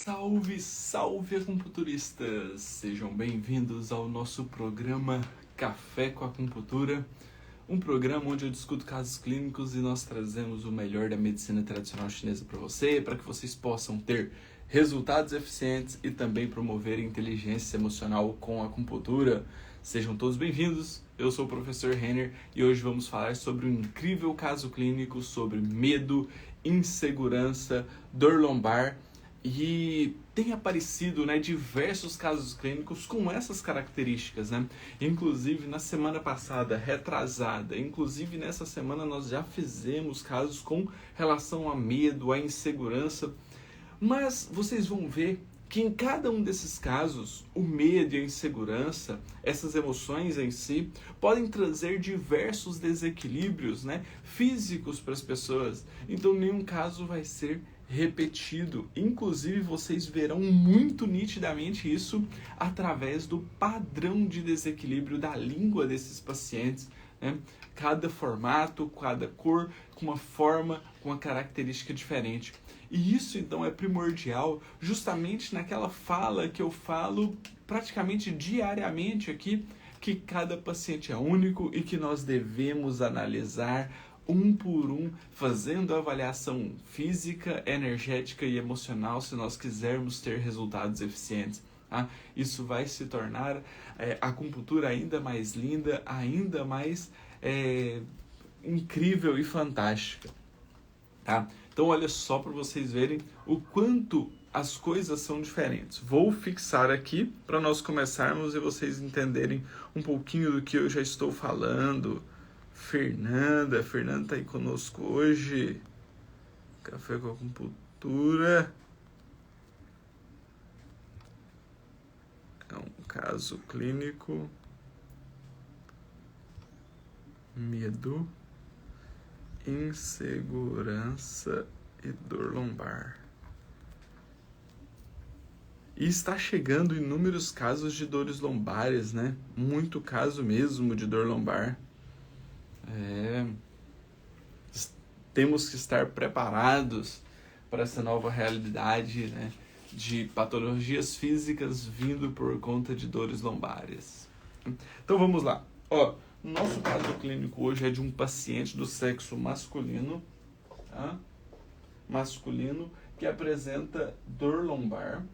Salve, salve acupunturistas! Sejam bem-vindos ao nosso programa Café com Acupuntura, um programa onde eu discuto casos clínicos e nós trazemos o melhor da medicina tradicional chinesa para você, para que vocês possam ter resultados eficientes e também promover inteligência emocional com a acupuntura. Sejam todos bem-vindos, eu sou o professor Renner e hoje vamos falar sobre um incrível caso clínico sobre medo, insegurança, dor lombar. E tem aparecido, diversos casos clínicos com essas características, Inclusive na semana passada, retrasada, inclusive nessa semana nós já fizemos casos com relação a medo, a insegurança. Mas vocês vão ver que em cada um desses casos, o medo e a insegurança, essas emoções em si, podem trazer diversos desequilíbrios, físicos para as pessoas. Então nenhum caso vai ser repetido. Inclusive, vocês verão muito nitidamente isso através do padrão de desequilíbrio da língua desses pacientes, Cada formato, cada cor, com uma forma, com uma característica diferente. E isso, então, é primordial justamente naquela fala que eu falo praticamente diariamente aqui, que cada paciente é único e que nós devemos analisar um por um, fazendo a avaliação física, energética e emocional se nós quisermos ter resultados eficientes. Isso vai se tornar a acupuntura ainda mais linda, ainda mais incrível e fantástica. Então olha só para vocês verem o quanto as coisas são diferentes. Vou fixar aqui para nós começarmos e vocês entenderem um pouquinho do que eu já estou falando. Fernanda está aí conosco hoje. Café com Acupuntura. É um caso clínico. Medo, insegurança e dor lombar. E está chegando inúmeros casos de dores lombares, Muito caso mesmo de dor lombar. Temos que estar preparados para essa nova realidade, de patologias físicas vindo por conta de dores lombares. Então vamos lá. Nosso caso clínico hoje é de um paciente do sexo masculino, que apresenta dor lombar,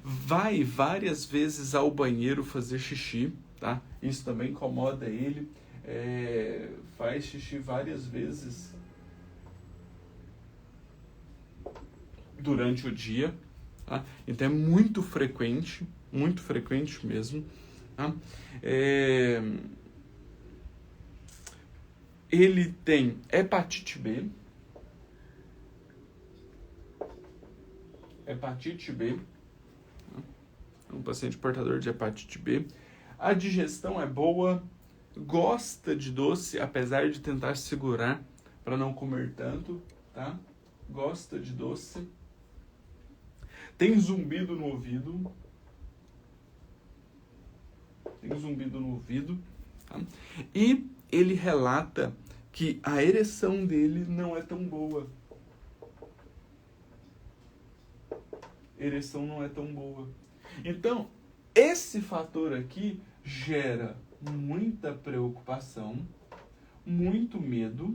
Vai várias vezes ao banheiro fazer xixi, Isso também incomoda ele, faz xixi várias vezes durante o dia, Então é muito frequente mesmo, Ele tem hepatite B, é um paciente portador de hepatite B. A digestão é boa, gosta de doce, apesar de tentar segurar para não comer tanto, Gosta de doce. Tem zumbido no ouvido. E ele relata que a ereção dele não é tão boa. Então, esse fator aqui gera muita preocupação, muito medo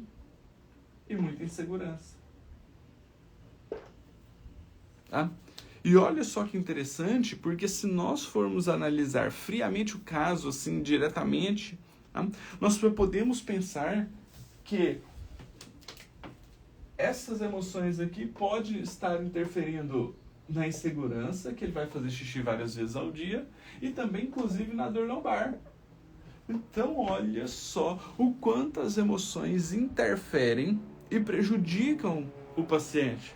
e muita insegurança. E olha só que interessante, porque se nós formos analisar friamente o caso, assim, diretamente, nós podemos pensar que essas emoções aqui podem estar interferindo na insegurança, que ele vai fazer xixi várias vezes ao dia, e também, inclusive, na dor lombar. Então, olha só o quanto as emoções interferem e prejudicam o paciente.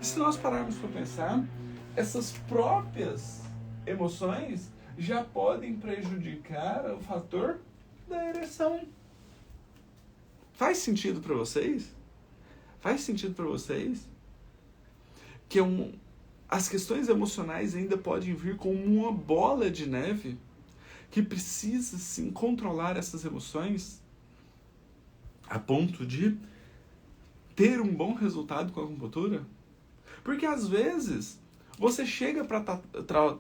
E se nós pararmos para pensar, essas próprias emoções já podem prejudicar o fator da ereção. Faz sentido para vocês? Que as questões emocionais ainda podem vir como uma bola de neve que precisa, sim, controlar essas emoções a ponto de ter um bom resultado com a acupuntura? Porque às vezes você chega para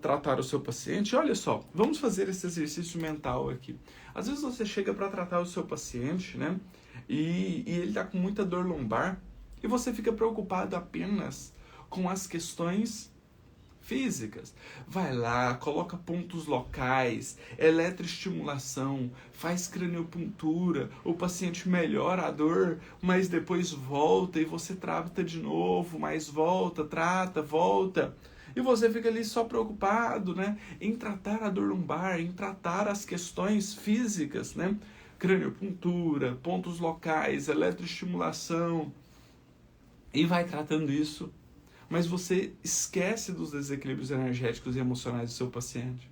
tratar o seu paciente, olha só, vamos fazer esse exercício mental aqui. Às vezes você chega para tratar o seu paciente, né? E ele está com muita dor lombar e você fica preocupado apenas com as questões físicas. Vai lá, coloca pontos locais, eletroestimulação, faz craniopuntura, o paciente melhora a dor, mas depois volta e você trata de novo, mas volta, trata, volta. E você fica ali só preocupado, né, em tratar a dor lombar, em tratar as questões físicas, né? Craniopuntura, pontos locais, eletroestimulação, e vai tratando isso. Mas você esquece dos desequilíbrios energéticos e emocionais do seu paciente.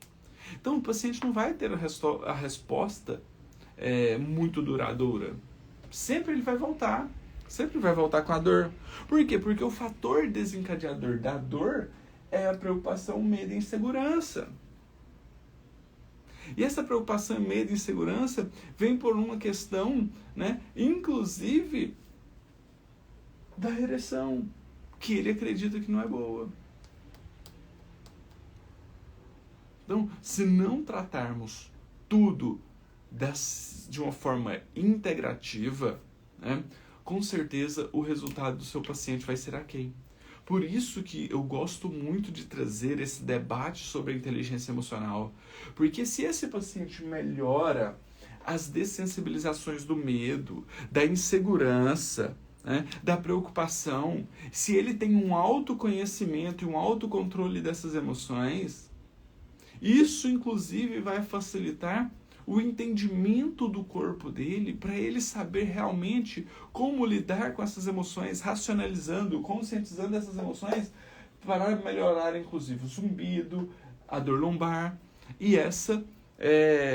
Então o paciente não vai ter a resposta muito duradoura. Sempre ele vai voltar com a dor. Por quê? Porque o fator desencadeador da dor é a preocupação, medo e insegurança. E essa preocupação, medo e insegurança vem por uma questão, né, inclusive da ereção, que ele acredita que não é boa. Então, se não tratarmos tudo de uma forma integrativa, né, com certeza o resultado do seu paciente vai ser aquém. Por isso que eu gosto muito de trazer esse debate sobre a inteligência emocional. Porque se esse paciente melhora as dessensibilizações do medo, da insegurança, né, da preocupação, se ele tem um autoconhecimento e um autocontrole dessas emoções, isso inclusive vai facilitar o entendimento do corpo dele, para ele saber realmente como lidar com essas emoções, racionalizando, conscientizando essas emoções, para melhorar inclusive o zumbido, a dor lombar e essa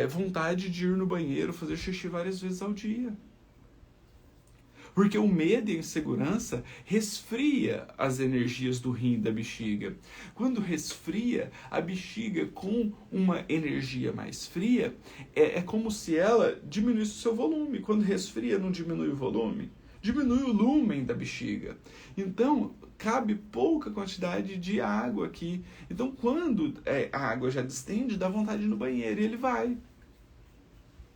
vontade de ir no banheiro, fazer xixi várias vezes ao dia. Porque o medo e a insegurança resfria as energias do rim e da bexiga. Quando resfria, a bexiga com uma energia mais fria, é como se ela diminuísse o seu volume. Quando resfria, não diminui o volume? Diminui o lumen da bexiga. Então, cabe pouca quantidade de água aqui. Então, quando a água já distende, dá vontade de ir no banheiro. E ele vai.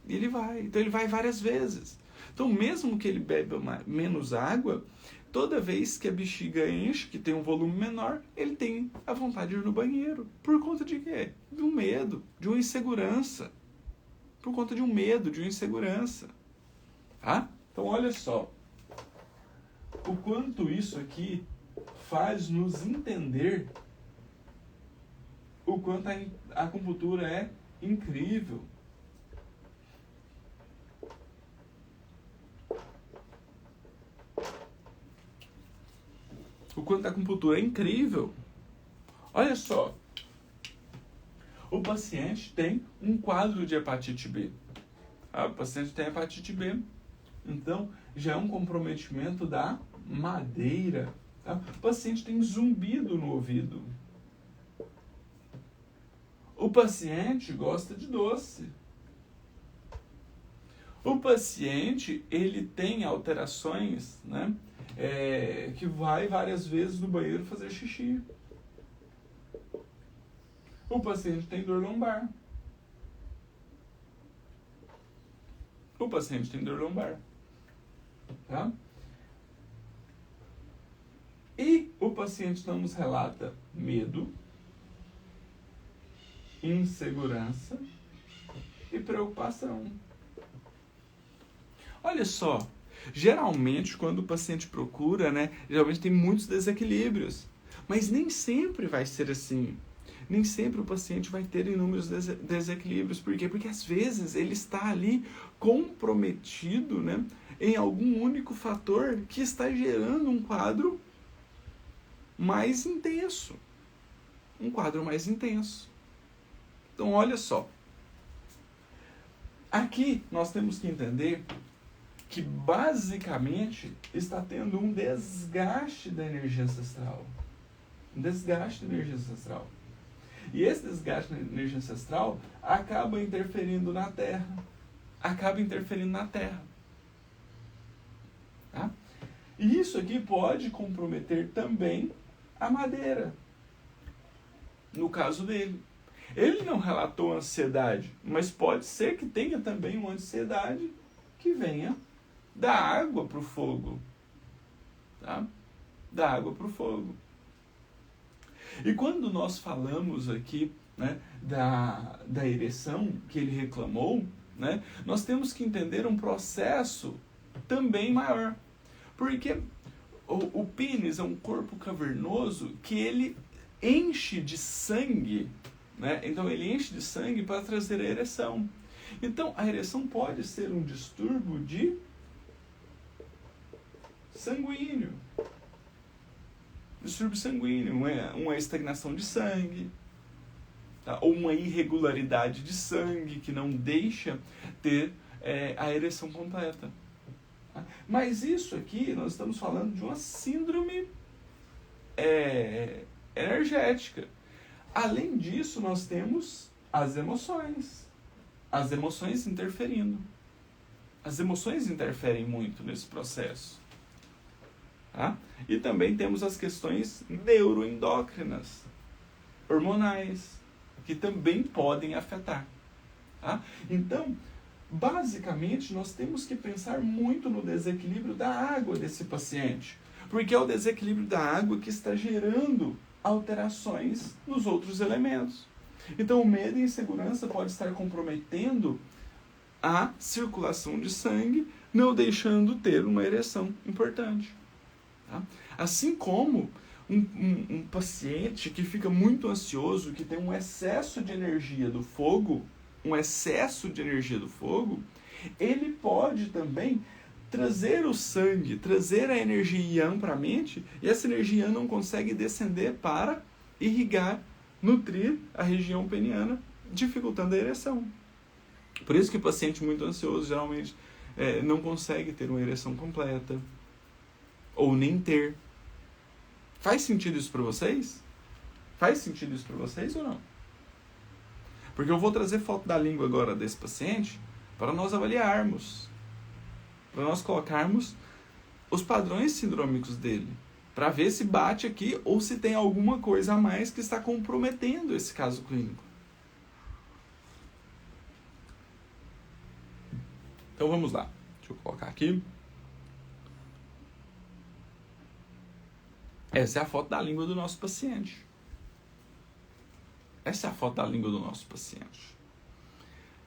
Então, ele vai várias vezes. Então, mesmo que ele beba menos água, toda vez que a bexiga enche, que tem um volume menor, ele tem a vontade de ir no banheiro. Por conta de quê? De um medo, de uma insegurança. Por conta de um medo, de uma insegurança. Tá? Então, olha só. O quanto isso aqui faz nos entender o quanto a acupuntura é incrível. O quanto a acupuntura é incrível. Olha só. O paciente tem um quadro de hepatite B. O paciente tem hepatite B. Então, já é um comprometimento da madeira. Tá? O paciente tem zumbido no ouvido. O paciente gosta de doce. O paciente, ele tem alterações, né? Que vai várias vezes no banheiro fazer xixi. O paciente tem dor lombar. O paciente tem dor lombar. Tá? E o paciente não nos relata medo, insegurança e preocupação. Olha só, geralmente quando o paciente procura, né, geralmente tem muitos desequilíbrios, mas nem sempre vai ser assim. Nem sempre o paciente vai ter inúmeros desequilíbrios. Por quê? Porque às vezes ele está ali comprometido, né, em algum único fator que está gerando um quadro mais intenso. Um quadro mais intenso. Então, olha só. Aqui nós temos que entender que basicamente está tendo um desgaste da energia ancestral. Um desgaste da energia ancestral. E esse desgaste da energia ancestral acaba interferindo na Terra. Tá? E isso aqui pode comprometer também a madeira, no caso dele. Ele não relatou ansiedade, mas pode ser que tenha também uma ansiedade que venha da água para o fogo. Tá? Da água para o fogo. E quando nós falamos aqui, né, da ereção que ele reclamou, né, nós temos que entender um processo também maior. Porque o pênis é um corpo cavernoso que ele enche de sangue, né? Então ele enche de sangue para trazer a ereção. Então a ereção pode ser um distúrbio de sanguíneo. Distúrbio sanguíneo, uma estagnação de sangue, tá? Ou uma irregularidade de sangue que não deixa ter a ereção completa. Tá? Mas isso aqui, nós estamos falando de uma síndrome energética. Além disso, nós temos as emoções. As emoções interferindo. As emoções interferem muito nesse processo. Tá? E também temos as questões neuroendócrinas, hormonais, que também podem afetar. Tá? Então, basicamente, nós temos que pensar muito no desequilíbrio da água desse paciente, porque é o desequilíbrio da água que está gerando alterações nos outros elementos. Então, o medo e a insegurança pode estar comprometendo a circulação de sangue, não deixando ter uma ereção importante. Tá? Assim como um paciente que fica muito ansioso, que tem um excesso de energia do fogo, ele pode também trazer o sangue, trazer a energia yang para a mente, e essa energia yang não consegue descender para irrigar, nutrir a região peniana, dificultando a ereção. Por isso que o paciente muito ansioso geralmente não consegue ter uma ereção completa, ou nem ter. Faz sentido isso para vocês? Faz sentido isso para vocês ou não? Porque eu vou trazer foto da língua agora desse paciente para nós avaliarmos, para nós colocarmos os padrões sindrômicos dele, para ver se bate aqui ou se tem alguma coisa a mais que está comprometendo esse caso clínico. Então vamos lá. Deixa eu colocar aqui. Essa é a foto da língua do nosso paciente. Essa é a foto da língua do nosso paciente.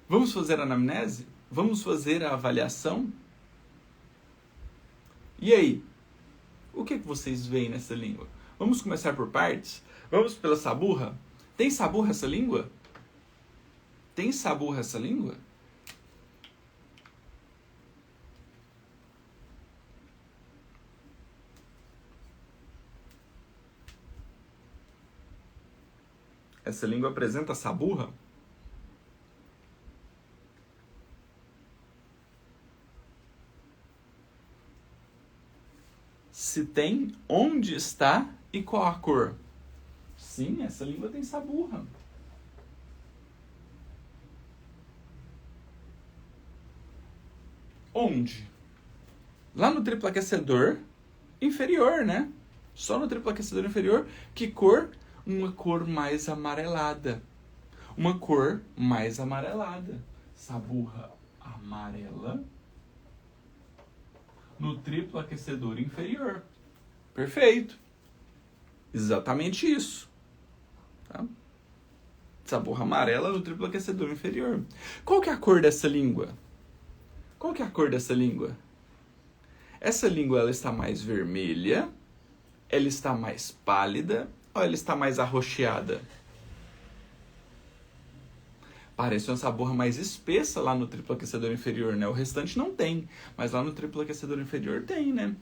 Vamos fazer a anamnese? Vamos fazer a avaliação? E aí? O que vocês veem nessa língua? Vamos começar por partes? Vamos pela saburra? Tem saburra essa língua? Tem saburra essa língua? Essa língua apresenta saburra? Se tem, onde está e qual a cor? Sim, essa língua tem saburra. Onde? Lá no triplo aquecedor inferior, né? Só no triplo aquecedor inferior. Que cor? Uma cor mais amarelada. Uma cor mais amarelada. Saburra amarela no triplo aquecedor inferior. Perfeito. Exatamente isso. Tá? Saburra amarela no triplo aquecedor inferior. Qual que é a cor dessa língua? Qual que é a cor dessa língua? Essa língua ela está mais vermelha, ela está mais pálida ou ela está mais arroxeada? Parece uma saburra mais espessa lá no triplo aquecedor inferior, né? O restante não tem, mas lá no triplo aquecedor inferior tem, né?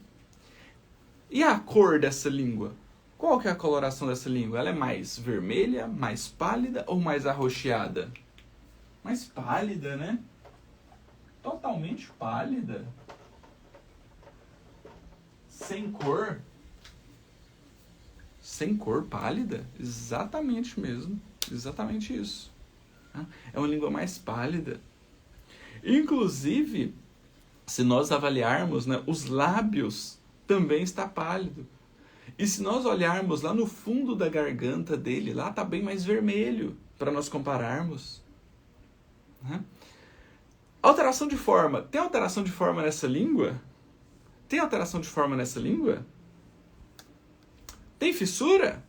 E a cor dessa língua? Qual que é a coloração dessa língua? Ela é mais vermelha, mais pálida ou mais arroxeada? Mais pálida, né? Totalmente pálida. Sem cor. Sem cor, pálida? Exatamente mesmo. Exatamente isso. É uma língua mais pálida. Inclusive, se nós avaliarmos, né, os lábios também está pálido. E se nós olharmos lá no fundo da garganta dele, lá está bem mais vermelho, para nós compararmos. Né? Alteração de forma. Tem alteração de forma nessa língua? Tem alteração de forma nessa língua? Tem fissura?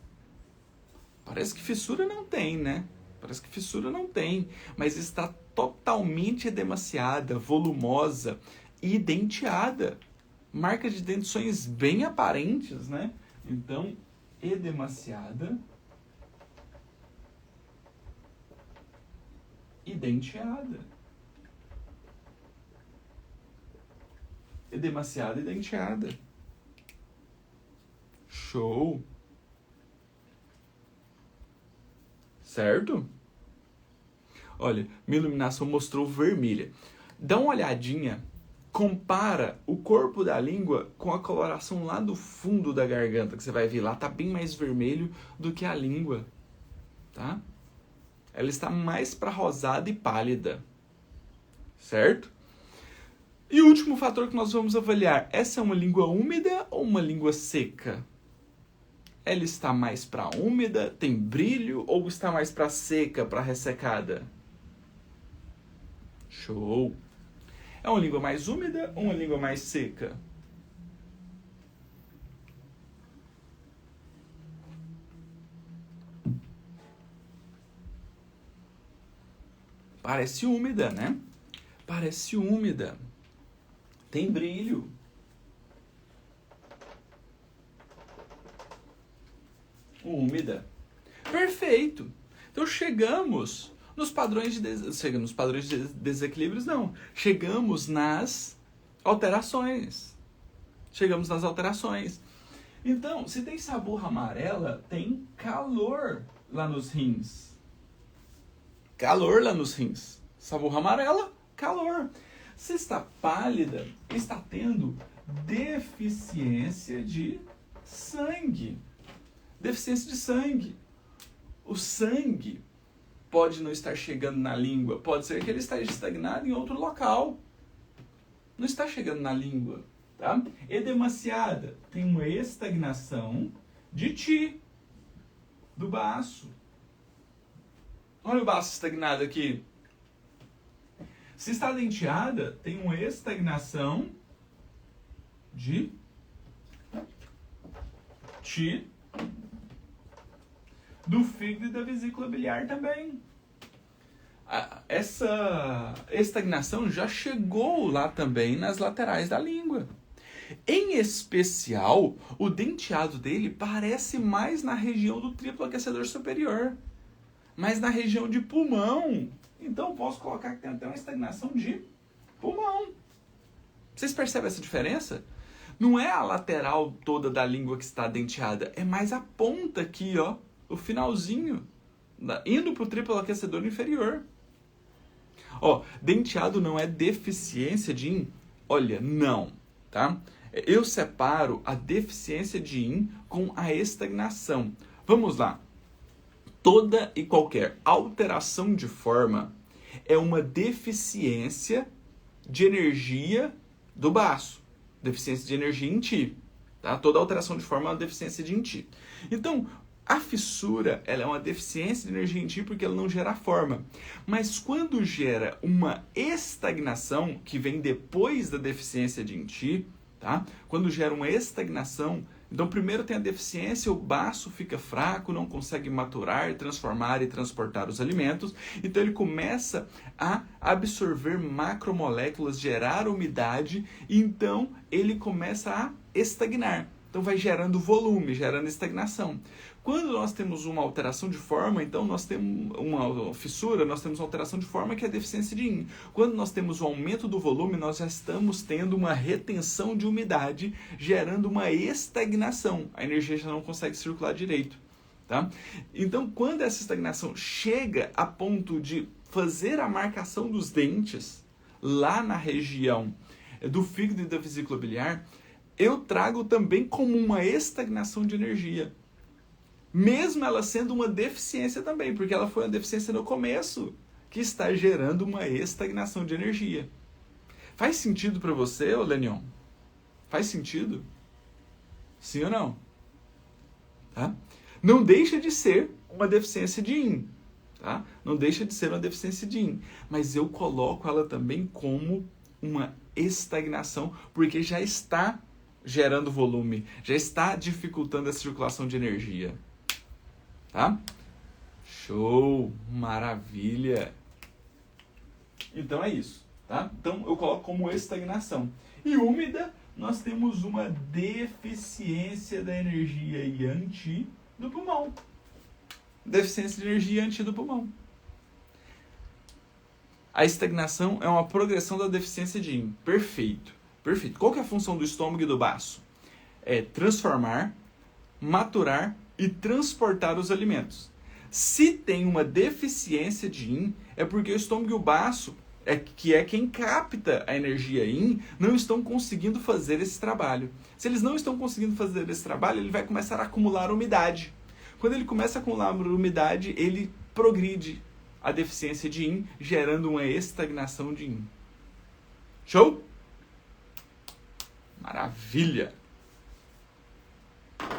Parece que fissura não tem, né? Parece que fissura não tem. Mas está totalmente edemaciada, volumosa e denteada. Marcas de dentições bem aparentes, né? Então, edemaciada e denteada. Edemaciada e denteada. Show! Certo? Olha, minha iluminação mostrou vermelha. Dá uma olhadinha, compara o corpo da língua com a coloração lá do fundo da garganta, que você vai ver lá, tá bem mais vermelho do que a língua, tá? Ela está mais para rosada e pálida, certo? E o último fator que nós vamos avaliar, essa é uma língua úmida ou uma língua seca? Ela está mais para úmida, tem brilho, ou está mais para seca, para ressecada? Show! É uma língua mais úmida ou uma língua mais seca? Parece úmida, né? Parece úmida. Tem brilho. Úmida. Perfeito. Então chegamos nos padrões de desequilíbrios, não. Chegamos nas alterações. Então, se tem saburra amarela, tem calor lá nos rins. Saburra amarela, calor. Se está pálida, está tendo deficiência de sangue. O sangue pode não estar chegando na língua. Pode ser que ele esteja estagnado em outro local. Não está chegando na língua. Tá? Edemaciada tem uma estagnação de ti, do baço. Olha o baço estagnado aqui. Se está denteada, tem uma estagnação de ti, do fígado e da vesícula biliar também. Essa estagnação já chegou lá também nas laterais da língua. Em especial, o denteado dele parece mais na região do triplo aquecedor superior, mais na região de pulmão. Então, posso colocar que tem até uma estagnação de pulmão. Vocês percebem essa diferença? Não é a lateral toda da língua que está denteada, é mais a ponta aqui, ó, o finalzinho, indo para o triplo aquecedor inferior. Ó, denteado não é deficiência de yin? Olha, não, tá? Eu separo a deficiência de yin com a estagnação. Vamos lá. Toda e qualquer alteração de forma é uma deficiência de energia do baço. Deficiência de energia em ti. Tá? Toda alteração de forma é uma deficiência de em ti. Então, a fissura ela é uma deficiência de energia em ti porque ela não gera forma. Mas quando gera uma estagnação, que vem depois da deficiência de em ti, tá? Quando gera uma estagnação, então primeiro tem a deficiência, o baço fica fraco, não consegue maturar, transformar e transportar os alimentos. Então ele começa a absorver macromoléculas, gerar umidade, e então ele começa a estagnar. Então vai gerando volume, gerando estagnação. Quando nós temos uma alteração de forma, então nós temos uma fissura, nós temos uma alteração de forma que é a deficiência de yin. Quando nós temos o aumento do volume, nós já estamos tendo uma retenção de umidade, gerando uma estagnação. A energia já não consegue circular direito. Tá? Então, quando essa estagnação chega a ponto de fazer a marcação dos dentes, lá na região do fígado e da vesícula biliar, eu trago também como uma estagnação de energia. Mesmo ela sendo uma deficiência também, porque ela foi uma deficiência no começo, que está gerando uma estagnação de energia. Faz sentido para você, Lenion? Faz sentido? Sim ou não? Tá? Não deixa de ser uma deficiência de Yin. Tá? Não deixa de ser uma deficiência de Yin. Mas eu coloco ela também como uma estagnação, porque já está gerando volume, já está dificultando a circulação de energia. Tá? Show! Maravilha! Então é isso. Tá? Então eu coloco como estagnação. E úmida, nós temos uma deficiência da energia Yang do pulmão. Deficiência de energia Yang do pulmão. A estagnação é uma progressão da deficiência de Yin. Perfeito. Perfeito. Qual que é a função do estômago e do baço? É transformar, maturar e transportar os alimentos. Se tem uma deficiência de Yin, é porque o estômago e o baço, que é quem capta a energia Yin, não estão conseguindo fazer esse trabalho. Se eles não estão conseguindo fazer esse trabalho, ele vai começar a acumular umidade. Quando ele começa a acumular umidade, ele progride a deficiência de Yin, gerando uma estagnação de Yin. Show? Maravilha!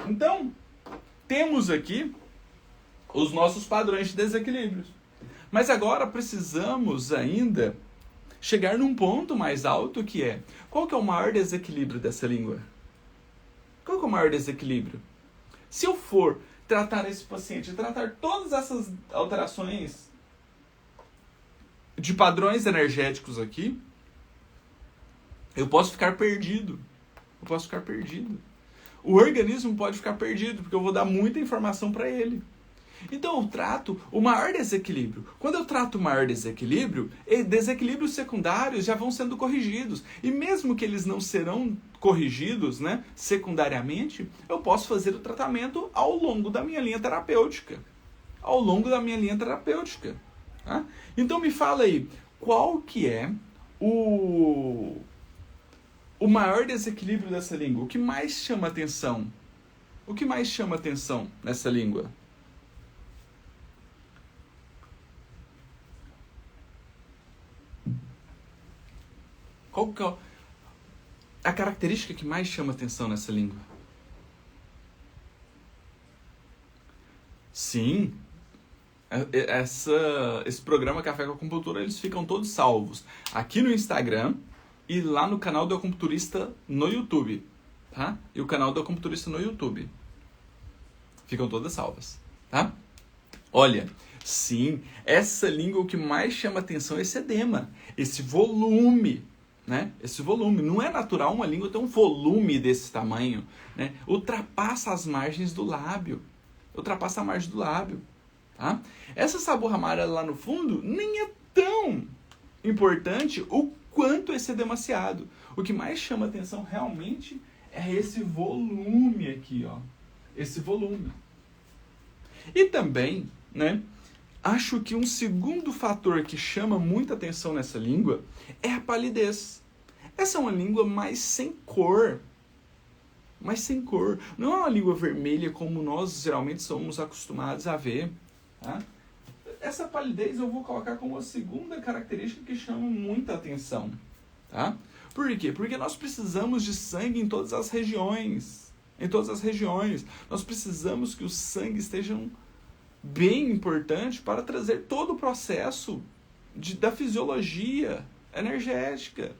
Então, temos aqui os nossos padrões de desequilíbrios. Mas agora precisamos ainda chegar num ponto mais alto, que é: qual que é o maior desequilíbrio dessa língua? Qual que é o maior desequilíbrio? Se eu for tratar esse paciente, tratar todas essas alterações de padrões energéticos aqui, eu posso ficar perdido. O organismo pode ficar perdido, porque eu vou dar muita informação para ele. Então eu trato o maior desequilíbrio. Quando eu trato o maior desequilíbrio, desequilíbrios secundários já vão sendo corrigidos. E mesmo que eles não serão corrigidos, né, secundariamente, eu posso fazer o tratamento ao longo da minha linha terapêutica. Tá? Então me fala aí, qual que é o maior desequilíbrio dessa língua? O que mais chama atenção? O que mais chama atenção nessa língua? Qual que é a característica que mais chama atenção nessa língua? Sim, esse programa Café com Acupuntura, eles ficam todos salvos aqui no Instagram e lá no canal do Acupunturista no YouTube, tá? E o canal do Acupunturista no YouTube. Ficam todas salvas, tá? Olha, sim, essa língua, o que mais chama atenção é esse edema, esse volume, né? Esse volume. Não é natural uma língua ter um volume desse tamanho, né? Ultrapassa as margens do lábio. Tá? Essa saburra amarela lá no fundo nem é tão importante o quanto esse é demasiado. O que mais chama atenção realmente é esse volume aqui, ó. Esse volume. E também, né, acho que um segundo fator que chama muita atenção nessa língua é a palidez. Essa é uma língua mais sem cor. Não é uma língua vermelha como nós geralmente somos acostumados a ver. Tá? Essa palidez eu vou colocar como a segunda característica que chama muita atenção. Tá? Por quê? Porque nós precisamos de sangue em todas as regiões. Nós precisamos que o sangue esteja bem importante para trazer todo o processo da fisiologia energética.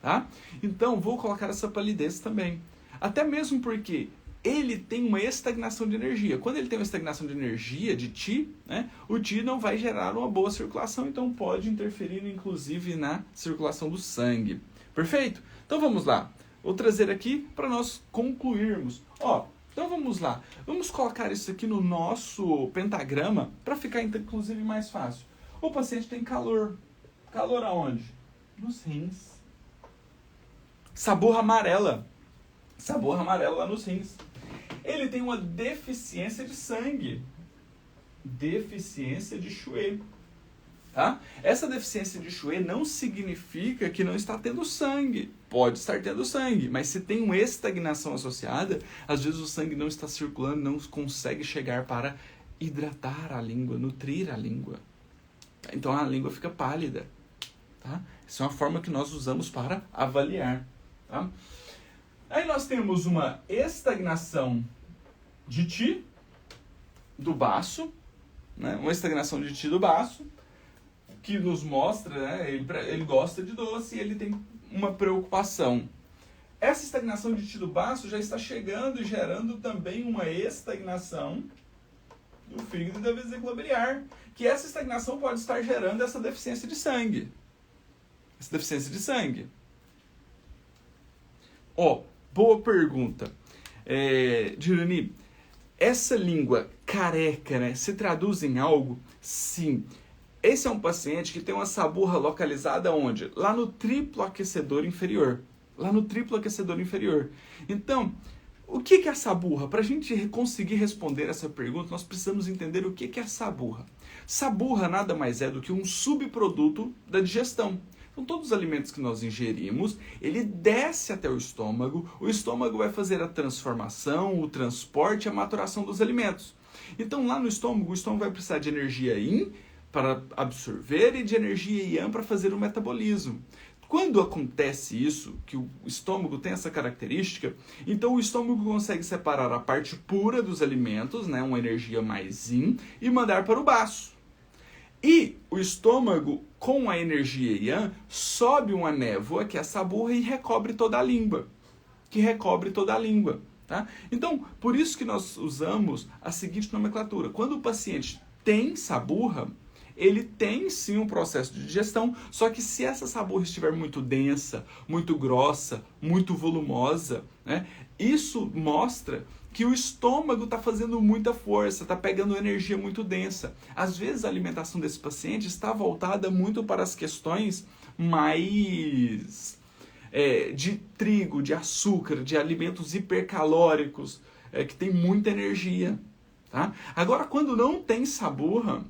Tá? Então, vou colocar essa palidez também. Até mesmo porque ele tem uma estagnação de energia. Quando ele tem uma estagnação de energia, de Qi, né, o Qi não vai gerar uma boa circulação, então pode interferir, inclusive, na circulação do sangue. Perfeito? Então, vamos lá. Vou trazer aqui para nós concluirmos. Então, vamos lá. Vamos colocar isso aqui no nosso pentagrama para ficar, inclusive, mais fácil. O paciente tem calor. Calor aonde? Nos rins. Saburra amarela lá nos rins. Ele tem uma deficiência de sangue. Deficiência de Xue. Tá? Essa deficiência de Xue não significa que não está tendo sangue. Pode estar tendo sangue, mas se tem uma estagnação associada, às vezes o sangue não está circulando, não consegue chegar para hidratar a língua, nutrir a língua. Então a língua fica pálida. Tá? Essa é uma forma que nós usamos para avaliar. Tá? Aí nós temos uma estagnação de Ti do baço, né? Uma estagnação de Ti do baço, que nos mostra, né? Ele gosta de doce e ele tem uma preocupação. Essa estagnação de Ti do baço já está chegando e gerando também uma estagnação do fígado e da vesícula biliar, que essa estagnação pode estar gerando essa deficiência de sangue. Essa deficiência de sangue. Boa pergunta. Dirani, essa língua careca, né, se traduz em algo? Sim. Esse é um paciente que tem uma saburra localizada onde? Lá no triplo aquecedor inferior. Lá no triplo aquecedor inferior. Então, o que é a saburra? Para a gente conseguir responder essa pergunta, nós precisamos entender o que é a saburra. Saburra nada mais é do que um subproduto da digestão. Então, todos os alimentos que nós ingerimos, ele desce até o estômago vai fazer a transformação, o transporte e a maturação dos alimentos. Então, lá no estômago, o estômago vai precisar de energia Yin para absorver e de energia Yang para fazer o metabolismo. Quando acontece isso, que o estômago tem essa característica, então o estômago consegue separar a parte pura dos alimentos, né, uma energia mais Yin, e mandar para o baço. E o estômago, com a energia Yang, sobe uma névoa, que é a saburra, e recobre toda a língua. Tá? Então, por isso que nós usamos a seguinte nomenclatura. Quando o paciente tem saburra, ele tem sim um processo de digestão, só que se essa saburra estiver muito densa, muito grossa, muito volumosa, né, isso mostra que o estômago está fazendo muita força, está pegando energia muito densa. Às vezes a alimentação desse paciente está voltada muito para as questões mais de trigo, de açúcar, de alimentos hipercalóricos, que tem muita energia. Tá? Agora, quando não tem saburra,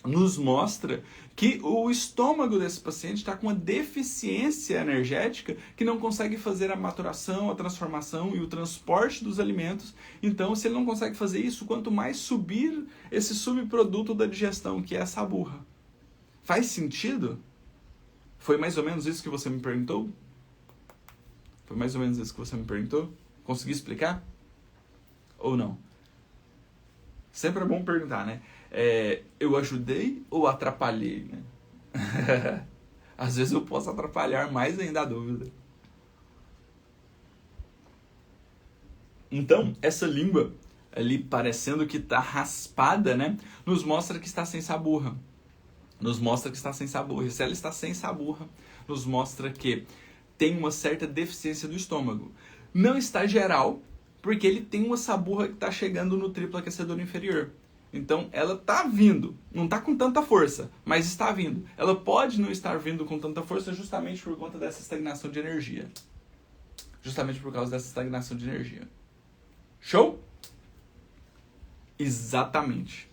nos mostra que o estômago desse paciente está com uma deficiência energética que não consegue fazer a maturação, a transformação e o transporte dos alimentos. Então, se ele não consegue fazer isso, quanto mais subir esse subproduto da digestão, que é a saburra. Faz sentido? Foi mais ou menos isso que você me perguntou? Foi mais ou menos isso que você me perguntou? Consegui explicar? Ou não? Sempre é bom perguntar, né? Eu ajudei ou atrapalhei, né? Às vezes eu posso atrapalhar mais ainda a dúvida. Então, essa língua ali parecendo que está raspada, né? Nos mostra que está sem saburra. E se ela está sem saburra, nos mostra que tem uma certa deficiência do estômago. Não está geral, porque ele tem uma saburra que está chegando no triplo aquecedor inferior. Então, ela está vindo, não está com tanta força, mas está vindo. Ela pode não estar vindo com tanta força justamente por conta dessa estagnação de energia. Justamente por causa dessa estagnação de energia. Show? Exatamente.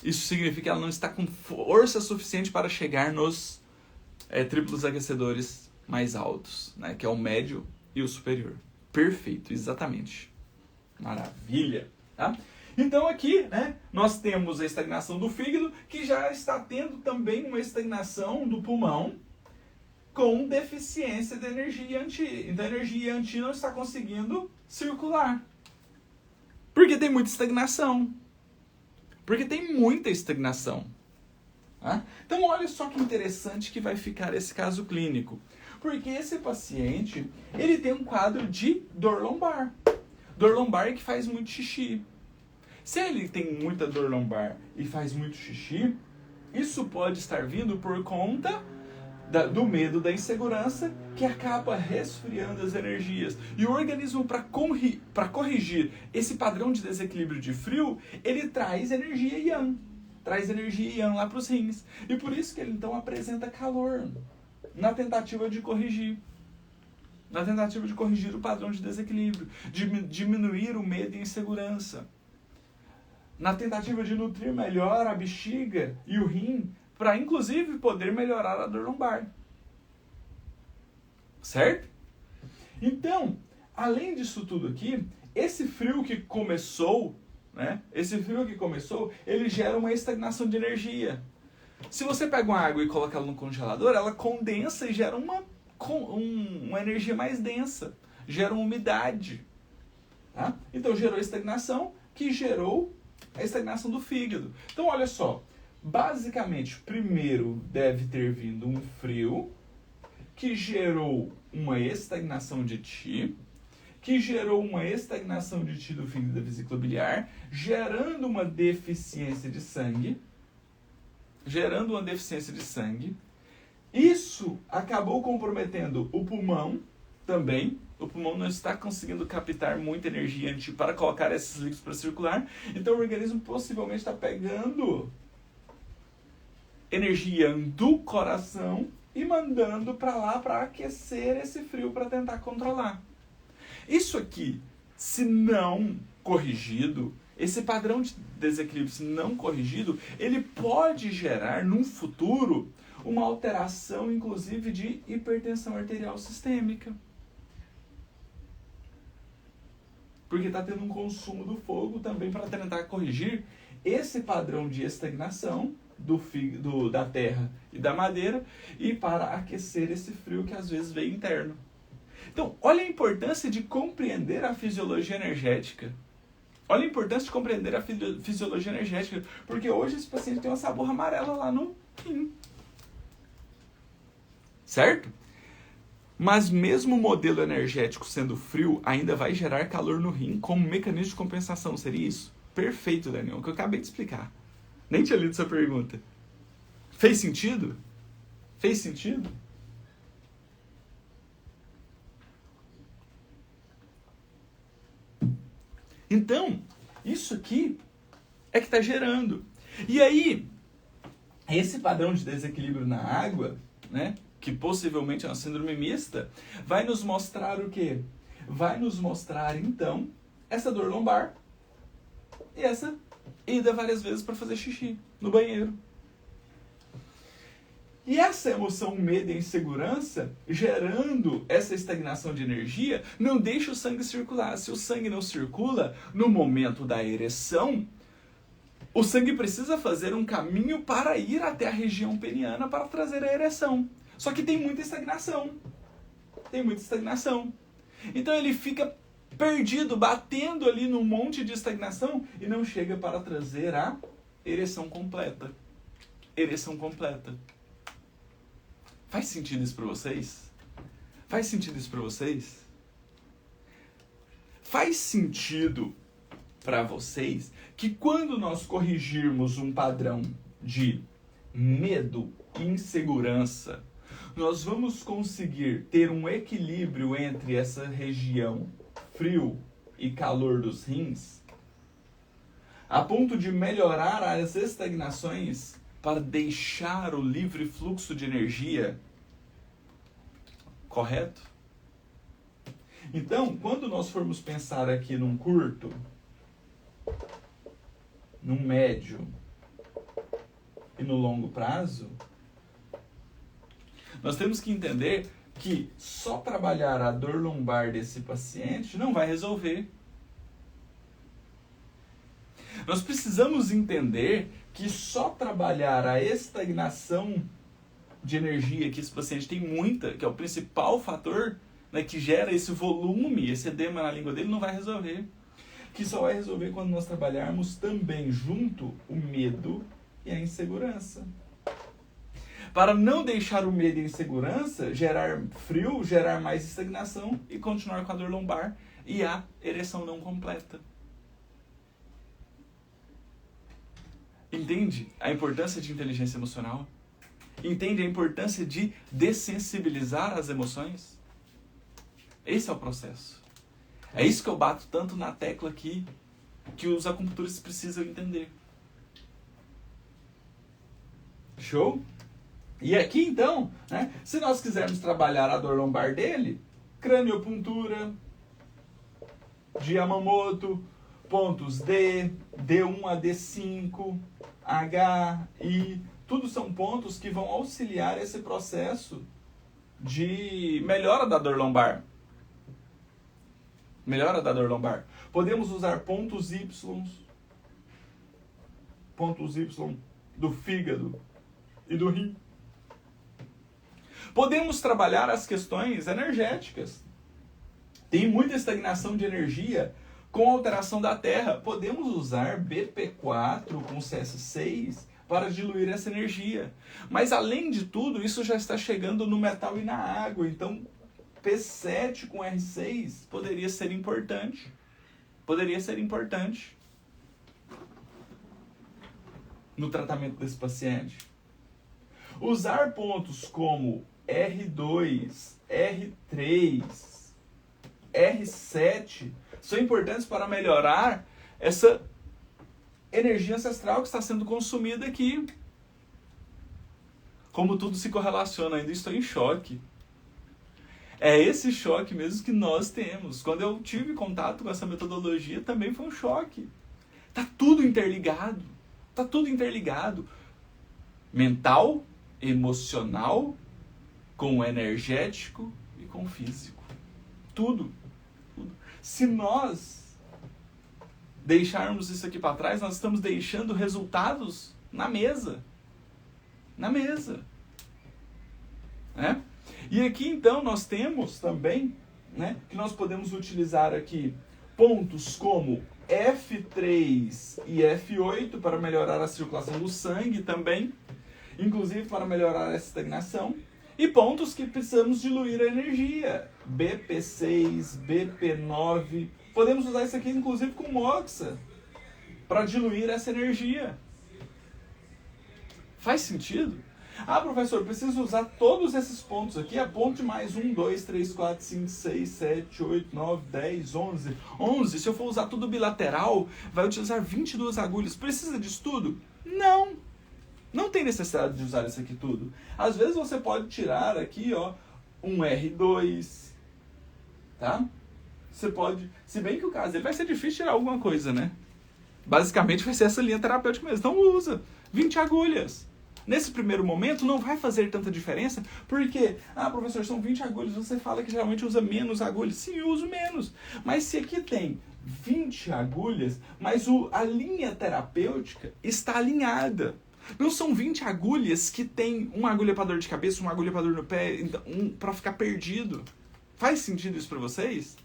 Isso significa que ela não está com força suficiente para chegar nos triplos aquecedores mais altos, né? Que é o médio e o superior. Perfeito, exatamente. Maravilha, tá? Então aqui, né, nós temos a estagnação do fígado, que já está tendo também uma estagnação do pulmão com deficiência de energia Yang. Então a energia Yang não está conseguindo circular. Porque tem muita estagnação. Tá? Então olha só que interessante que vai ficar esse caso clínico. Porque esse paciente, ele tem um quadro de dor lombar. Dor lombar que faz muito xixi. Se ele tem muita dor lombar e faz muito xixi, isso pode estar vindo por conta do medo, da insegurança, que acaba resfriando as energias. E o organismo, para corrigir esse padrão de desequilíbrio de frio, ele traz energia Yang. Traz energia Yang lá para os rins. E por isso que ele então apresenta calor na tentativa de corrigir. Na tentativa de corrigir o padrão de desequilíbrio, de diminuir o medo e a insegurança. Na tentativa de nutrir melhor a bexiga e o rim, para inclusive poder melhorar a dor lombar. Certo? Então, além disso tudo aqui, esse frio que começou, né? Ele gera uma estagnação de energia. Se você pega uma água e coloca ela no congelador, ela condensa e gera uma energia mais densa. geram umidade. Tá? Então gerou estagnação, que gerou a estagnação do fígado. Então olha só, basicamente primeiro deve ter vindo um frio, que gerou uma estagnação de Ti, que gerou uma estagnação de Ti do fígado e da vesícula biliar, gerando uma deficiência de sangue, Isso acabou comprometendo o pulmão também. O pulmão não está conseguindo captar muita energia para colocar esses líquidos para circular. Então o organismo possivelmente está pegando energia do coração e mandando para lá para aquecer esse frio para tentar controlar. Isso aqui, se não corrigido, esse padrão de desequilíbrio se não corrigido, ele pode gerar, num futuro, uma alteração, inclusive, de hipertensão arterial sistêmica. Porque está tendo um consumo do fogo também para tentar corrigir esse padrão de estagnação da terra e da madeira e para aquecer esse frio que às vezes vem interno. Então, olha a importância de compreender a fisiologia energética. Olha a importância de compreender a fisiologia energética, porque hoje esse paciente tem uma saburra amarela lá no rim. Certo? Mas mesmo o modelo energético sendo frio, ainda vai gerar calor no rim como mecanismo de compensação. Seria isso? Perfeito, Daniel, o que eu acabei de explicar. Nem tinha lido sua pergunta. Fez sentido? Fez sentido? Então, isso aqui é que está gerando. E aí, esse padrão de desequilíbrio na água, né, que possivelmente é uma síndrome mista, vai nos mostrar o quê? Vai nos mostrar, então, essa dor lombar e essa ida várias vezes para fazer xixi no banheiro. E essa emoção, medo e insegurança, gerando essa estagnação de energia, não deixa o sangue circular. Se o sangue não circula, no momento da ereção, o sangue precisa fazer um caminho para ir até a região peniana para trazer a ereção. Só que tem muita estagnação. Então ele fica perdido, batendo ali num monte de estagnação e não chega para trazer a ereção completa. Faz sentido isso para vocês? Faz sentido para vocês que quando nós corrigirmos um padrão de medo e insegurança, nós vamos conseguir ter um equilíbrio entre essa região frio e calor dos rins, a ponto de melhorar as estagnações para deixar o livre fluxo de energia correto? Então, quando nós formos pensar aqui num curto, num médio e no longo prazo, nós temos que entender que só trabalhar a dor lombar desse paciente não vai resolver. Nós precisamos entender que só trabalhar a estagnação de energia que esse paciente tem muita, que é o principal fator, né, que gera esse volume, esse edema na língua dele, não vai resolver. Que só vai resolver quando nós trabalharmos também junto o medo e a insegurança. Para não deixar o medo e a insegurança gerar frio, gerar mais estagnação e continuar com a dor lombar e a ereção não completa. Entende a importância de inteligência emocional? Entende a importância de dessensibilizar as emoções? Esse é o processo. É isso que eu bato tanto na tecla aqui, que os acupunturistas precisam entender. Show? E aqui então, né, se nós quisermos trabalhar a dor lombar dele, craniopuntura, de Yamamoto, pontos D, D1 a D5, H, I, tudo são pontos que vão auxiliar esse processo de melhora da dor lombar. Podemos usar pontos Y do fígado e do rim. Podemos trabalhar as questões energéticas. Tem muita estagnação de energia com alteração da Terra. Podemos usar BP4 com CS6 para diluir essa energia. Mas, além de tudo, isso já está chegando no metal e na água. Então, P7 com R6 poderia ser importante. Poderia ser importante no tratamento desse paciente. Usar pontos como R2, R3, R7 são importantes para melhorar essa energia ancestral que está sendo consumida aqui. Como tudo se correlaciona, ainda estou em choque. É esse choque mesmo que nós temos. Quando eu tive contato com essa metodologia, também foi um choque. Tá tudo interligado. Tá tudo interligado. Mental, emocional, com o energético e com o físico. Tudo. Se nós deixarmos isso aqui para trás, nós estamos deixando resultados na mesa. Na mesa. Né? E aqui então nós temos também, né, que nós podemos utilizar aqui pontos como F3 e F8 para melhorar a circulação do sangue também, inclusive para melhorar essa estagnação. E pontos que precisamos diluir a energia, BP6, BP9. Podemos usar isso aqui inclusive com moxa para diluir essa energia. Faz sentido? Ah, professor, preciso usar todos esses pontos aqui. Aponte mais 1, 2, 3, 4, 5, 6, 7, 8, 9, 10, 11. 11, se eu for usar tudo bilateral, vai utilizar 22 agulhas. Precisa disso tudo? Não. Não tem necessidade de usar isso aqui tudo. Às vezes você pode tirar aqui, ó, um R2, tá? Você pode... Se bem que o caso, ele vai ser difícil tirar alguma coisa, né? Basicamente vai ser essa linha terapêutica mesmo. Então usa 20 agulhas. Nesse primeiro momento não vai fazer tanta diferença, porque, professor, são 20 agulhas, você fala que geralmente usa menos agulhas. Sim, eu uso menos. Mas se aqui tem 20 agulhas, mas a linha terapêutica está alinhada. Não são 20 agulhas que tem uma agulha para dor de cabeça, uma agulha para dor no pé, para ficar perdido. Faz sentido isso para vocês?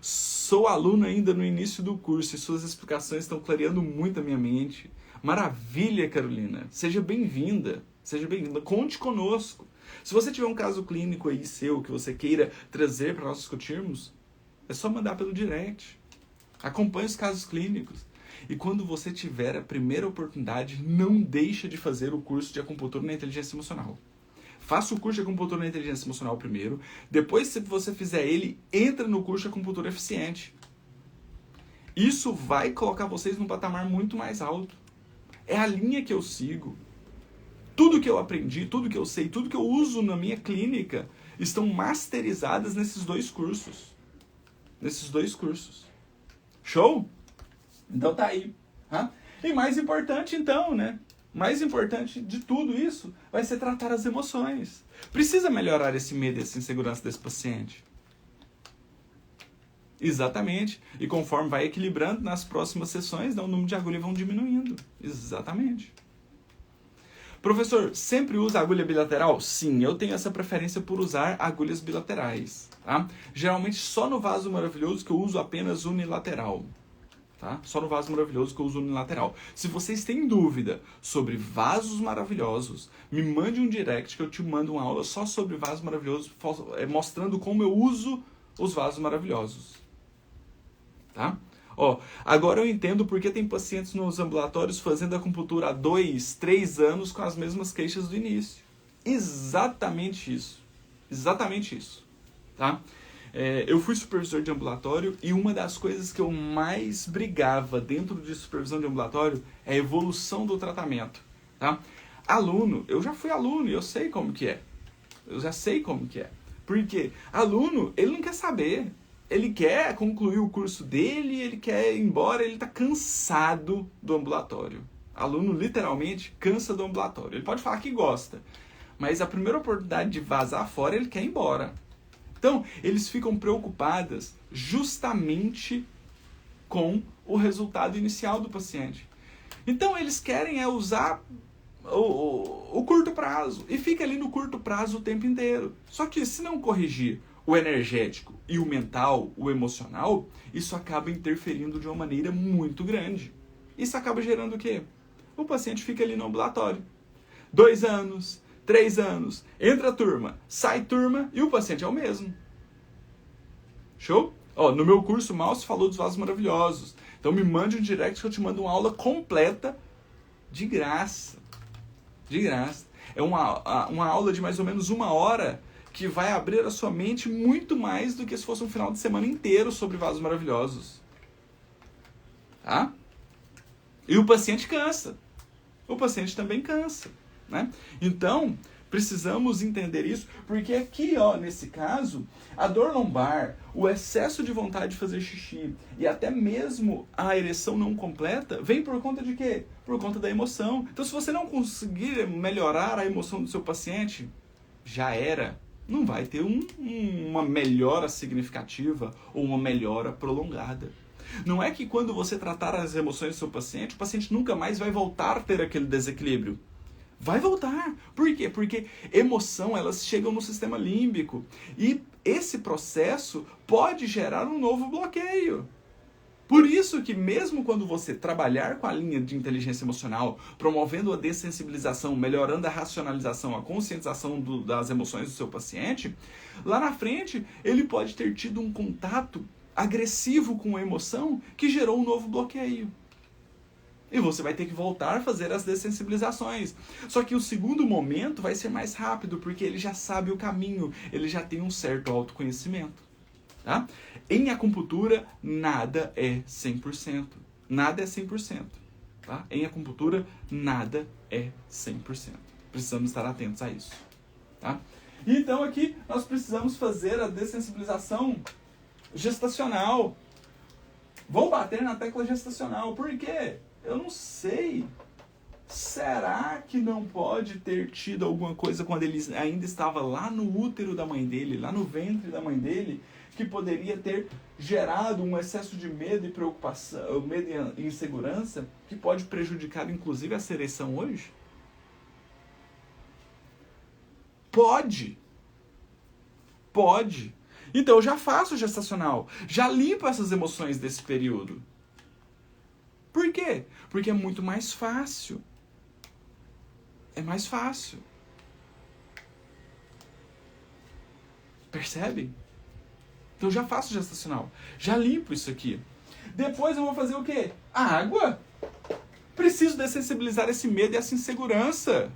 Sou aluno ainda no início do curso e suas explicações estão clareando muito a minha mente. Maravilha, Carolina. Seja bem-vinda. Seja bem-vinda. Conte conosco. Se você tiver um caso clínico aí seu que você queira trazer para nós discutirmos, é só mandar pelo direct. Acompanhe os casos clínicos. E quando você tiver a primeira oportunidade, não deixa de fazer o curso de acupuntura na inteligência emocional. Faça o curso de acupuntura na inteligência emocional primeiro. Depois, se você fizer ele, entra no curso de acupuntura eficiente. Isso vai colocar vocês num patamar muito mais alto. É a linha que eu sigo. Tudo que eu aprendi, tudo que eu sei, tudo que eu uso na minha clínica estão masterizadas nesses dois cursos. Nesses dois cursos. Show? Então tá aí. E mais importante então, né? Mais importante de tudo isso vai ser tratar as emoções. Precisa melhorar esse medo e essa insegurança desse paciente. Exatamente. E conforme vai equilibrando nas próximas sessões, o número de agulhas vão diminuindo. Exatamente. Professor, sempre usa agulha bilateral? Sim, eu tenho essa preferência por usar agulhas bilaterais. Tá? Geralmente só no vaso maravilhoso que eu uso apenas unilateral. Tá? Só no vaso maravilhoso que eu uso unilateral. Se vocês têm dúvida sobre vasos maravilhosos, me mande um direct que eu te mando uma aula só sobre vasos maravilhosos, mostrando como eu uso os vasos maravilhosos. Tá? Agora eu entendo porque tem pacientes nos ambulatórios fazendo acupuntura há 2, 3 anos com as mesmas queixas do início. Exatamente isso. Exatamente isso. Tá? Eu fui supervisor de ambulatório e uma das coisas que eu mais brigava dentro de supervisão de ambulatório é a evolução do tratamento. Tá? Aluno, eu já fui aluno e eu sei como que é. Eu já sei como que é. Porque aluno, ele não quer saber. Ele quer concluir o curso dele, ele quer ir embora, ele está cansado do ambulatório. Aluno literalmente cansa do ambulatório. Ele pode falar que gosta, mas a primeira oportunidade de vazar fora, ele quer ir embora. Então, eles ficam preocupados justamente com o resultado inicial do paciente. Então, eles querem usar o curto prazo e fica ali no curto prazo o tempo inteiro. Só que se não corrigir o energético e o mental, o emocional, isso acaba interferindo de uma maneira muito grande. Isso acaba gerando o quê? O paciente fica ali no ambulatório. 2 anos, 3 anos, entra a turma, sai turma e o paciente é o mesmo. Show? Ó, no meu curso mal se falou dos vasos maravilhosos. Então me mande um direct que eu te mando uma aula completa de graça. De graça. É uma aula de mais ou menos 1 hora que vai abrir a sua mente muito mais do que se fosse um final de semana inteiro sobre vasos maravilhosos. Tá? E o paciente cansa. O paciente também cansa, né? Então, precisamos entender isso, porque aqui, ó, nesse caso, a dor lombar, o excesso de vontade de fazer xixi e até mesmo a ereção não completa, vem por conta de quê? Por conta da emoção. Então, se você não conseguir melhorar a emoção do seu paciente, já era. Não vai ter uma melhora significativa ou uma melhora prolongada. Não é que quando você tratar as emoções do seu paciente, o paciente nunca mais vai voltar a ter aquele desequilíbrio. Vai voltar. Por quê? Porque emoção, elas chegam no sistema límbico. E esse processo pode gerar um novo bloqueio. Por isso que mesmo quando você trabalhar com a linha de inteligência emocional, promovendo a dessensibilização, melhorando a racionalização, a conscientização das emoções do seu paciente, lá na frente ele pode ter tido um contato agressivo com a emoção que gerou um novo bloqueio. E você vai ter que voltar a fazer as dessensibilizações. Só que o segundo momento vai ser mais rápido, porque ele já sabe o caminho, ele já tem um certo autoconhecimento. Tá? Em acupuntura, nada é 100%. Nada é 100%. Tá? Em acupuntura, nada é 100%. Precisamos estar atentos a isso. Tá? Então aqui nós precisamos fazer a dessensibilização gestacional. Vou bater na tecla gestacional. Por quê? Eu não sei. Será que não pode ter tido alguma coisa quando ele ainda estava lá no útero da mãe dele, lá no ventre da mãe dele, que poderia ter gerado um excesso de medo e preocupação, medo e insegurança, que pode prejudicar inclusive a ereção hoje? Pode. Pode. Então eu já faço gestacional, já limpo essas emoções desse período. Por quê? Porque é muito mais fácil. É mais fácil. Percebe? Então eu já faço gestacional, já limpo isso aqui. Depois eu vou fazer o quê? A água. Preciso dessensibilizar esse medo e essa insegurança.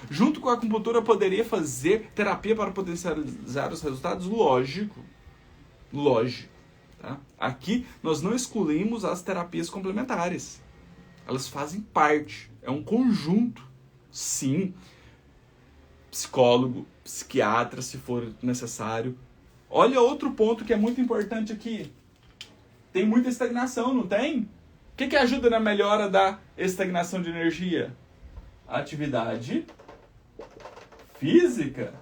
Junto com a acupuntura, eu poderia fazer terapia para potencializar os resultados? Lógico. Lógico. Tá? Aqui, nós não excluímos as terapias complementares. Elas fazem parte. É um conjunto. Sim. Psicólogo, psiquiatra, se for necessário. Olha outro ponto que é muito importante aqui. Tem muita estagnação, não tem? O que ajuda na melhora da estagnação de energia? Atividade física.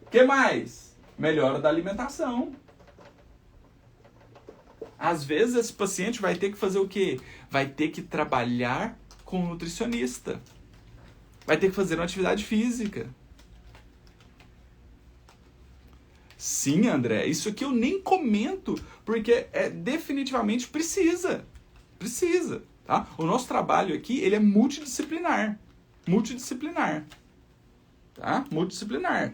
O que mais? Melhora da alimentação. Às vezes esse paciente vai ter que fazer o quê? Vai ter que trabalhar com um nutricionista. Vai ter que fazer uma atividade física. Sim, André, isso aqui eu nem comento, porque definitivamente precisa. Precisa, tá? O nosso trabalho aqui, ele é multidisciplinar. Multidisciplinar. Tá? Multidisciplinar.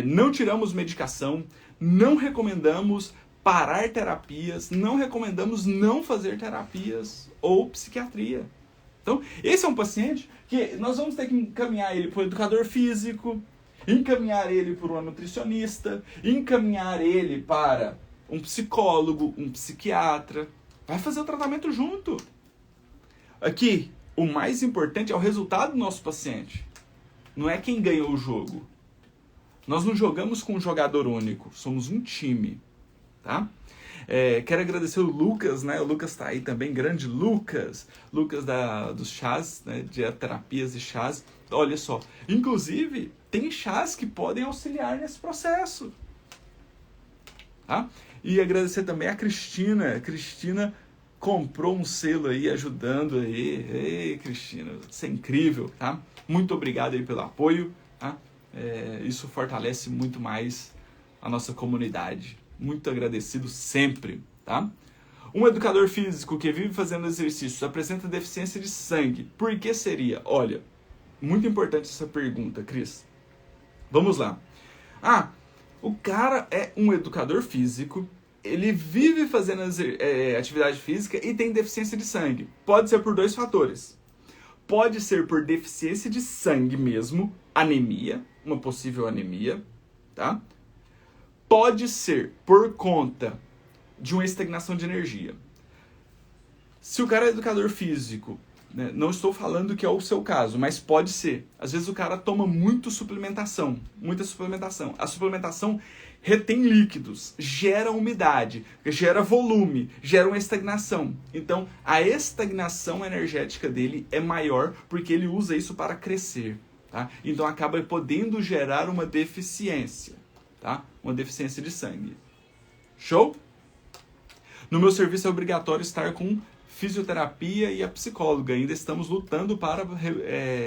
Não tiramos medicação, não recomendamos parar terapias, não recomendamos não fazer terapias ou psiquiatria. Então, esse é um paciente que nós vamos ter que encaminhar ele para o educador físico, encaminhar ele para um nutricionista, encaminhar ele para um psicólogo, um psiquiatra. Vai fazer o tratamento junto. Aqui, o mais importante é o resultado do nosso paciente. Não é quem ganhou o jogo. Nós não jogamos com um jogador único, somos um time. Tá? Quero agradecer o Lucas, né? O Lucas tá aí também, grande Lucas. Lucas dos chás, né? De terapias e chás. Olha só, inclusive, tem chás que podem auxiliar nesse processo. Tá? E agradecer também a Cristina. A Cristina comprou um selo aí, ajudando aí. Ei, Cristina, você é incrível, tá? Muito obrigado aí pelo apoio, tá? Isso fortalece muito mais a nossa comunidade. Muito agradecido sempre, tá? Um educador físico que vive fazendo exercícios apresenta deficiência de sangue. Por que seria? Olha, muito importante essa pergunta, Cris. Vamos lá. O cara é um educador físico, ele vive fazendo atividade física e tem deficiência de sangue. Pode ser por 2 fatores. Pode ser por deficiência de sangue mesmo, anemia, uma possível anemia, tá? Pode ser por conta de uma estagnação de energia. Se o cara é educador físico, né, não estou falando que é o seu caso, mas pode ser. Às vezes o cara toma muita suplementação. A suplementação retém líquidos, gera umidade, gera volume, gera uma estagnação. Então, a estagnação energética dele é maior porque ele usa isso para crescer. Tá? Então, acaba podendo gerar uma deficiência. Tá? Uma deficiência de sangue. Show? No meu serviço é obrigatório estar com fisioterapia e a psicóloga. Ainda estamos lutando para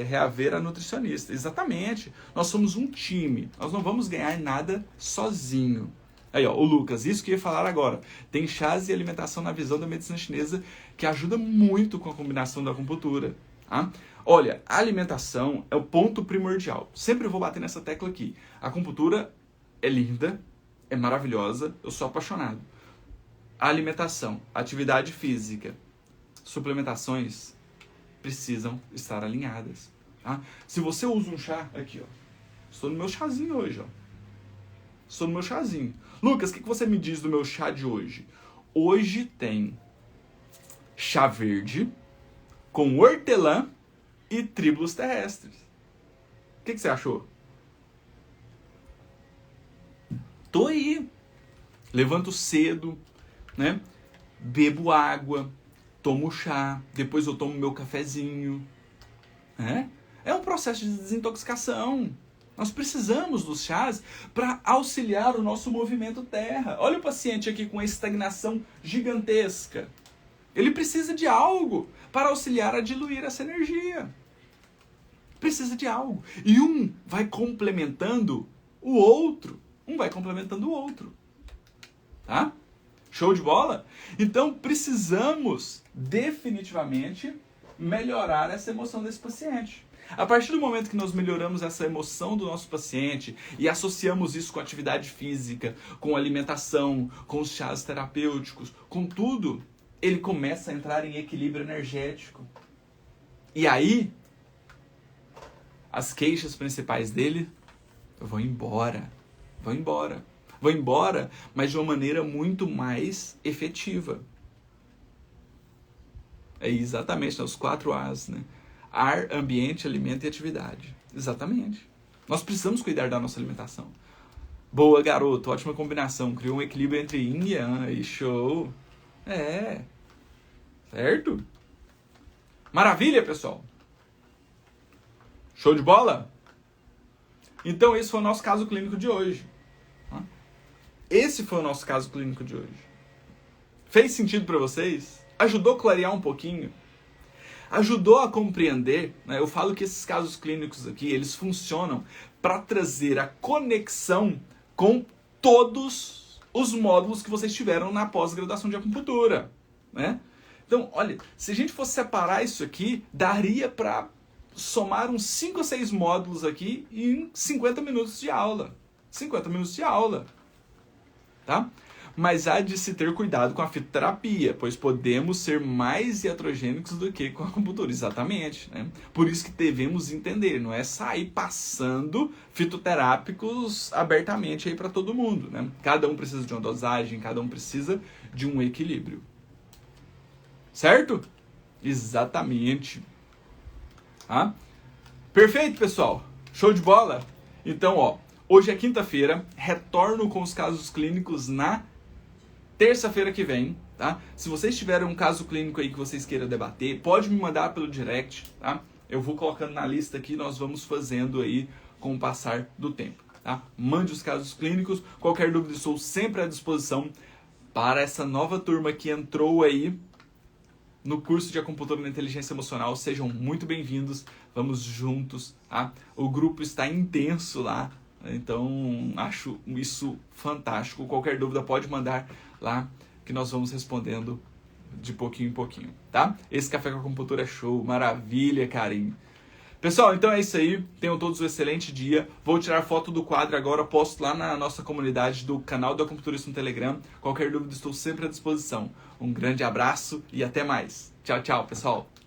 reaver a nutricionista. Exatamente. Nós somos um time. Nós não vamos ganhar nada sozinho. Aí, ó, o Lucas, isso que eu ia falar agora. Tem chás e alimentação na visão da medicina chinesa que ajuda muito com a combinação da acupuntura. Tá? Olha, a alimentação é o ponto primordial. Sempre eu vou bater nessa tecla aqui. A acupuntura é linda, é maravilhosa, eu sou apaixonado. A alimentação, atividade física, suplementações precisam estar alinhadas. Tá? Se você usa um chá, aqui ó, estou no meu chazinho hoje, ó. Estou no meu chazinho. Lucas, o que você me diz do meu chá de hoje? Hoje tem chá verde com hortelã e tríbulos terrestres. O que você achou? Tô aí. Levanto cedo, né? Bebo água, tomo chá, depois eu tomo meu cafezinho. É um processo de desintoxicação. Nós precisamos dos chás para auxiliar o nosso movimento terra. Olha o paciente aqui com uma estagnação gigantesca. Ele precisa de algo para auxiliar a diluir essa energia. Precisa de algo. E um vai complementando o outro. Tá? Show de bola? Então precisamos definitivamente melhorar essa emoção desse paciente. A partir do momento que nós melhoramos essa emoção do nosso paciente e associamos isso com atividade física, com alimentação, com os chás terapêuticos, com tudo, ele começa a entrar em equilíbrio energético. E aí, as queixas principais dele vão embora. Vão embora, mas de uma maneira muito mais efetiva. É exatamente, os 4 As, né? Ar, ambiente, alimento e atividade. Exatamente. Nós precisamos cuidar da nossa alimentação. Boa, garoto. Ótima combinação. Criou um equilíbrio entre yin e yang. Show. Certo? Maravilha, pessoal. Show de bola? Então, esse foi o nosso caso clínico de hoje. Esse foi o nosso caso clínico de hoje. Fez sentido para vocês? Ajudou a clarear um pouquinho? Ajudou a compreender, né? Eu falo que esses casos clínicos aqui, eles funcionam para trazer a conexão com todos os módulos que vocês tiveram na pós-graduação de acupuntura, né? Então, olha, se a gente fosse separar isso aqui, daria para somar uns 5 ou 6 módulos aqui em 50 minutos de aula. 50 minutos de aula, tá? Mas há de se ter cuidado com a fitoterapia, pois podemos ser mais iatrogênicos do que com a acupuntura, exatamente, né? Por isso que devemos entender, não é sair passando fitoterápicos abertamente aí para todo mundo, né? Cada um precisa de uma dosagem, cada um precisa de um equilíbrio. Certo? Exatamente. Tá? Perfeito, pessoal. Show de bola? Então, ó, hoje é quinta-feira, retorno com os casos clínicos na terça-feira que vem, tá? Se vocês tiverem um caso clínico aí que vocês queiram debater, pode me mandar pelo direct, tá? Eu vou colocando na lista aqui, nós vamos fazendo aí com o passar do tempo, tá? Mande os casos clínicos, qualquer dúvida estou sempre à disposição para essa nova turma que entrou aí no curso de acupuntura na inteligência emocional, sejam muito bem-vindos, vamos juntos, tá? O grupo está intenso lá, então acho isso fantástico. Qualquer dúvida pode mandar lá que nós vamos respondendo de pouquinho em pouquinho, tá? Esse Café com Acupuntura é show, maravilha, Karim. Pessoal, então é isso aí. Tenham todos um excelente dia. Vou tirar foto do quadro agora, posto lá na nossa comunidade do canal do Acupunturista no Telegram. Qualquer dúvida, estou sempre à disposição. Um grande abraço e até mais. Tchau, tchau, pessoal.